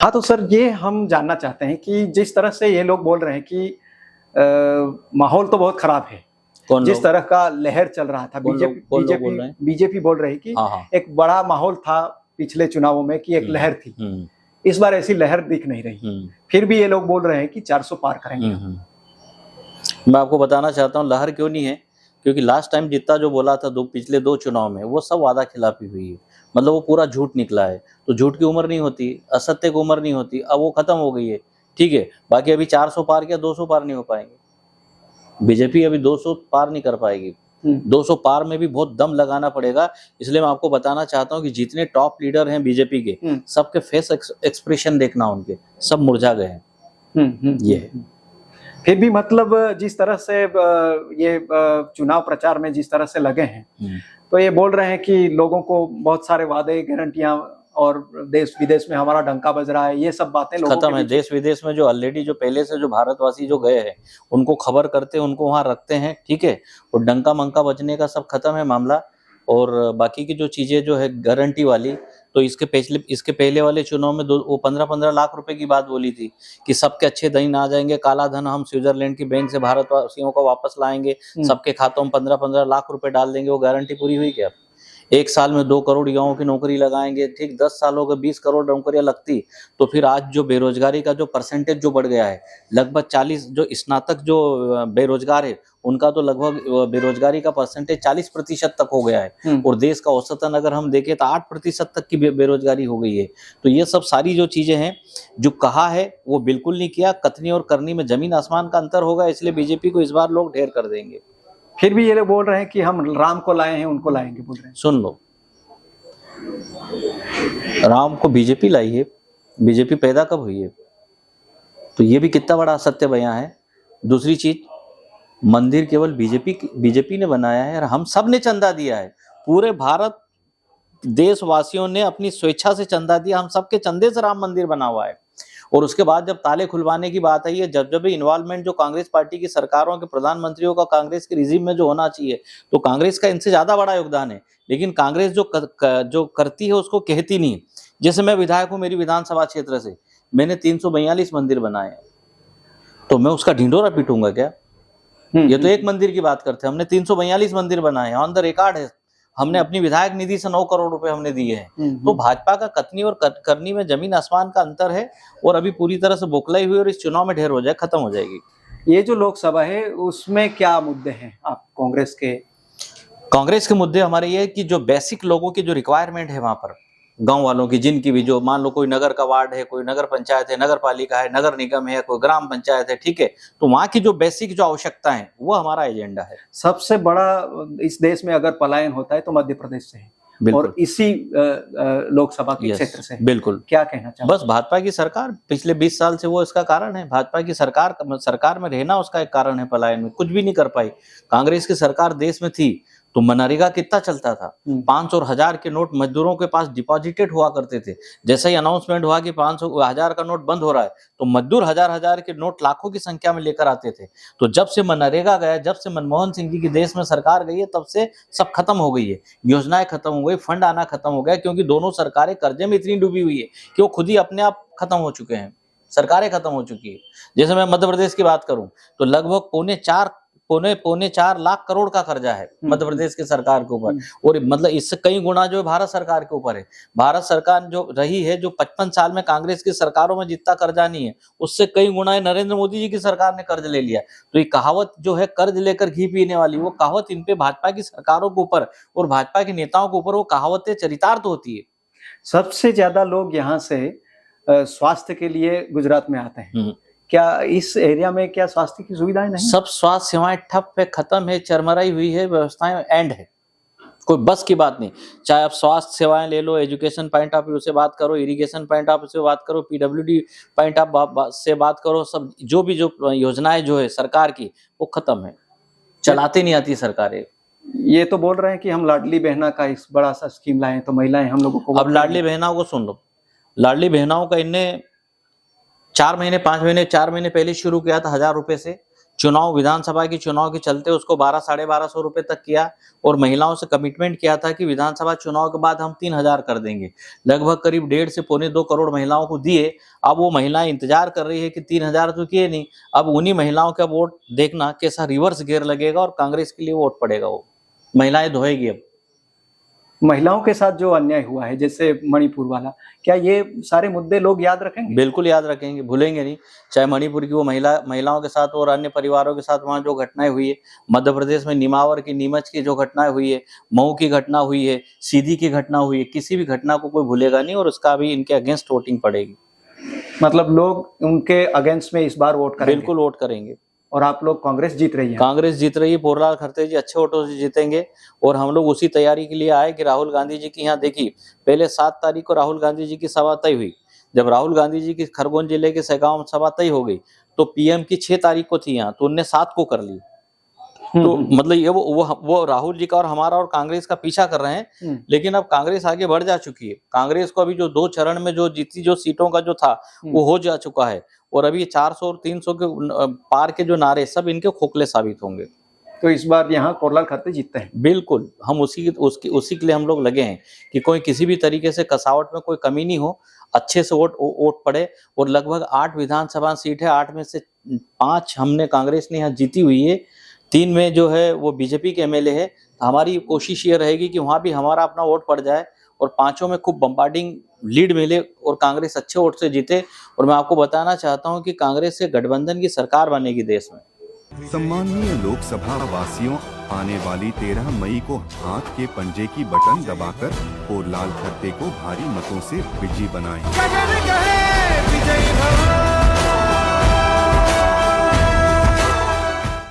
हाँ, तो सर ये हम जानना चाहते हैं कि जिस तरह से ये लोग बोल रहे हैं कि माहौल तो बहुत खराब है। कौन जिस लोग? तरह का लहर चल रहा था कौन लोग बीजेपी बोल बीजेपी रहे हैं? बीजेपी बोल रही कि हाँ, हाँ। एक बड़ा माहौल था पिछले चुनावों में कि एक लहर थी। इस बार ऐसी लहर दिख नहीं रही। फिर भी ये लोग बोल रहे हैं कि 400 पार करेंगे हम। मैं आपको बताना चाहता हूँ लहर क्यों नहीं है, क्योंकि लास्ट टाइम जितना जो बोला था पिछले 2 चुनाव में वो सब वादा खिलाफी हुई है। मतलब वो पूरा झूठ निकला है। तो झूठ की उम्र नहीं होती, असत्य की उम्र नहीं होती। अब वो खत्म हो गई है, ठीक है। बाकी अभी 400 पार किया, 200 पार नहीं हो पाएंगे। बीजेपी अभी 200 पार नहीं कर पाएगी। 200 पार में भी बहुत दम लगाना पड़ेगा। इसलिए मैं आपको बताना चाहता हूँ कि जितने टॉप लीडर हैं बीजेपी के, सबके फेस एक्सप्रेशन देखना, उनके सब मुरझा गए हैं। ये फिर भी मतलब जिस तरह से ये चुनाव प्रचार में जिस तरह से लगे हैं, तो ये बोल रहे हैं कि लोगों को बहुत सारे वादे, गारंटियां और देश विदेश में हमारा डंका बज रहा है, ये सब बातें लोगों खत्म है। देश विदेश में जो ऑलरेडी जो पहले से जो भारतवासी जो गए हैं उनको खबर करते हैं, उनको वहां रखते हैं, ठीक है। और डंका मंका बजने का सब खत्म है मामला। और बाकी की जो चीजें जो है गारंटी वाली, तो इसके पहले वाले चुनाव में वो 15-15 लाख रुपए की बात बोली थी कि सबके अच्छे दिन आ जाएंगे, काला धन हम स्विट्जरलैंड की बैंक से भारतवासियों को वापस लाएंगे, सबके खातों में 15-15 लाख रुपए डाल देंगे। वो गारंटी पूरी हुई क्या? 1 साल में 2 करोड़ युवाओं की नौकरी लगाएंगे, ठीक। 10 सालों के 20 करोड़ नौकरियां लगती, तो फिर आज जो बेरोजगारी का जो परसेंटेज जो बढ़ गया है, लगभग 40 जो स्नातक जो बेरोजगार है उनका तो लगभग बेरोजगारी का परसेंटेज 40% तक हो गया है। और देश का औसतन अगर हम देखें तो 8% तक की बेरोजगारी हो गई है। तो ये सब सारी जो चीजें हैं, जो कहा है वो बिल्कुल नहीं किया। कथनी और करनी में जमीन आसमान का अंतर होगा, इसलिए बीजेपी को इस बार लोग ढेर कर देंगे। फिर भी ये लोग बोल रहे हैं कि हम राम को लाए हैं, उनको लाएंगे, बोल रहे हैं। सुन लो, राम को बीजेपी लाई है, बीजेपी पैदा कब हुई है? तो ये भी कितना बड़ा असत्य बयां है। दूसरी चीज, मंदिर केवल बीजेपी ने बनाया है और हम सब ने चंदा दिया है। पूरे भारत देशवासियों ने अपनी स्वेच्छा से चंदा दिया, हम सबके चंदे से राम मंदिर बना हुआ है। और उसके बाद जब ताले खुलवाने की बात आई है, जब भी इन्वॉल्वमेंट जो कांग्रेस पार्टी की सरकारों के प्रधानमंत्रियों का कांग्रेस के रिजीम में जो होना चाहिए, तो कांग्रेस का इनसे ज्यादा बड़ा योगदान है। लेकिन कांग्रेस जो करती है उसको कहती नहीं। जैसे मैं विधायक हूँ, मेरी विधानसभा क्षेत्र से मैंने 342 मंदिर बनाए हैं, तो मैं उसका ढिंढोरा पीटूंगा क्या? ये तो एक मंदिर की बात करते हैं, हमने 342 मंदिर बनाए हैं, ऑन द रिकॉर्ड है। हमने अपनी विधायक निधि से 9 करोड़ रुपए हमने दिए हैं। तो भाजपा का कथनी और करनी में जमीन आसमान का अंतर है। और अभी पूरी तरह से बौखलाई हुई और इस चुनाव में ढेर हो जाए, खत्म हो जाएगी। ये जो लोकसभा है उसमें क्या मुद्दे हैं आप कांग्रेस के मुद्दे हमारे ये कि जो बेसिक लोगों की जो रिक्वायरमेंट है वहां पर, गांव वालों की, जिनकी भी जो मान लो कोई नगर का वार्ड है, कोई नगर पंचायत है, नगर पालिका है, नगर निगम है, कोई ग्राम पंचायत है, ठीक है। तो वहां की जो बेसिक जो आवश्यकता है वो हमारा एजेंडा है। सबसे बड़ा इस देश में अगर पलायन होता है तो मध्य प्रदेश से है, और इसी लोकसभा के क्षेत्र से। बिल्कुल। क्या कहना चाहते? बस भाजपा की सरकार पिछले 20 साल से वो इसका कारण है। भाजपा की सरकार में रहना उसका एक कारण है पलायन में। कुछ भी नहीं कर पाई। कांग्रेस की सरकार देश में थी तो मनरेगा कितना चलता था? 500 और 1000 के नोट मजदूरों के पास डिपॉजिटेड हुआ करते थे। जैसे ही अनाउंसमेंट हुआ कि 500 1000 का नोट बंद हो रहा है, तो मजदूर 1000 के नोट लाखों की संख्या में लेकर आते थे। तो जब से मनरेगा गया, जब से मनमोहन सिंह जी की देश में सरकार गई है, तब से सब खत्म हो गई है। योजनाएं खत्म हो गई, फंड आना खत्म हो गया, क्योंकि दोनों सरकारें कर्जे में इतनी डूबी हुई है कि वो खुद ही अपने आप खत्म हो चुके हैं। सरकारें खत्म हो चुकी है। जैसे मैं मध्य प्रदेश की बात करूं तो लगभग पौने 4 लाख करोड़ का कर्जा है मध्य प्रदेश की सरकार के ऊपर। और मतलब इससे कई गुना जो है भारत सरकार के ऊपर है। भारत सरकार जो रही है, जो 55 साल में कांग्रेस की सरकारों में जितना कर्जा नहीं है, उससे कई गुना है नरेंद्र मोदी जी की सरकार ने कर्ज ले लिया। तो ये कहावत जो है कर्ज लेकर घी पीने वाली, वो कहावत इन पे भाजपा की सरकारों के ऊपर और भाजपा के नेताओं के ऊपर वो कहावतें चरितार्थ होती है। सबसे ज्यादा लोग यहाँ से स्वास्थ्य के लिए गुजरात में आते हैं। क्या इस एरिया में क्या स्वास्थ्य की सुविधाएं नहीं? सब स्वास्थ्य सेवाएं ठप है, खत्म है, चरमराई हुई है, व्यवस्थाएं एंड है। कोई बस की बात नहीं। चाहे आप स्वास्थ्य सेवाएं ले लो, एजुकेशन पॉइंट ऑफ व्यू से बात करो, इरिगेशन पॉइंट ऑफ व्यू से बात करो, पीडब्ल्यूडी पॉइंट ऑफ से बात करो, सब जो योजनाएं जो है सरकार की वो खत्म है, चलाते नहीं आती सरकारें। ये तो बोल रहे हैं कि हम लाडली बहना का इस बड़ा सा स्कीम लाए तो महिलाएं हम लोगों को। अब लाडली बहनाओं को सुन लो। लाडली बहनाओं का इनने 4 महीने 5 महीने 4 महीने पहले शुरू किया था 1000 रुपए से। चुनाव, विधानसभा की चुनाव के चलते उसको 1200-1250 रुपए तक किया और महिलाओं से कमिटमेंट किया था कि विधानसभा चुनाव के बाद हम 3000 कर देंगे। लगभग करीब 1.5 से पौने 2 करोड़ महिलाओं को दिए। अब वो महिलाएं इंतजार कर रही है कि 3000 तो किए नहीं, अब उन्हीं महिलाओं का वोट देखना कैसा रिवर्स गियर लगेगा और कांग्रेस के लिए वोट पड़ेगा। वो महिलाएं धोएगी। अब महिलाओं के साथ जो अन्याय हुआ है, जैसे मणिपुर वाला, क्या ये सारे मुद्दे लोग याद रखेंगे? बिल्कुल याद रखेंगे, भूलेंगे नहीं। चाहे मणिपुर की वो महिलाओं के साथ और अन्य परिवारों के साथ वहाँ जो घटनाएं हुई है, मध्य प्रदेश में निमावर की, नीमच की जो घटनाएं हुई है, मऊ की घटना हुई है, सीधी की घटना हुई है, किसी भी घटना को कोई भूलेगा नहीं और उसका भी इनके अगेंस्ट वोटिंग पड़ेगी। मतलब लोग उनके अगेंस्ट में इस बार वोट करेंगे? बिल्कुल वोट करेंगे। और आप लोग कांग्रेस जीत रही है? कांग्रेस जीत रही है। पोरलाल खरते जी अच्छे वोटों से जीतेंगे और हम लोग उसी तैयारी के लिए आए कि राहुल गांधी जी की यहाँ देखी, पहले 7 तारीख को राहुल गांधी जी की सभा तय हुई। जब राहुल गांधी जी की खरगोन जिले के सहगांव में सभा तय हो गई तो पीएम की 6 तारीख को थी यहाँ, तो उनने 7 को कर ली। तो मतलब ये वो राहुल जी का और हमारा और कांग्रेस का पीछा कर रहे हैं, लेकिन अब कांग्रेस आगे बढ़ जा चुकी है। कांग्रेस को अभी जो 2 चरण में जो जीती जो सीटों का जो था वो हो जा चुका है और अभी 400 और 300 के पार के जो नारे सब इनके खोखले साबित होंगे। तो इस बार यहाँ पोरलाल खरते जीतते हैं? बिल्कुल, हम उसी के लिए हम लोग लगे हैं कि कोई किसी भी तरीके से कसावट में कोई कमी नहीं हो, अच्छे से वोट पड़े। और लगभग 8 विधानसभा सीट है, 8 में से 5 हमने कांग्रेस ने यहाँ जीती हुई है, 3 में जो है वो बीजेपी के एमएलए है। हमारी कोशिश ये रहेगी कि वहाँ भी हमारा अपना वोट पड़ जाए और 5 में खूब बम्बार्डिंग लीड मिले और कांग्रेस अच्छे वोट से जीते। और मैं आपको बताना चाहता हूँ कि कांग्रेस से गठबंधन की सरकार बनेगी देश में। सम्माननीय लोकसभा वासियों, आने वाली 13 मई को हाथ के पंजे की बटन दबाकर पोरलाल खरते को भारी मतों से विजयी बनाएं।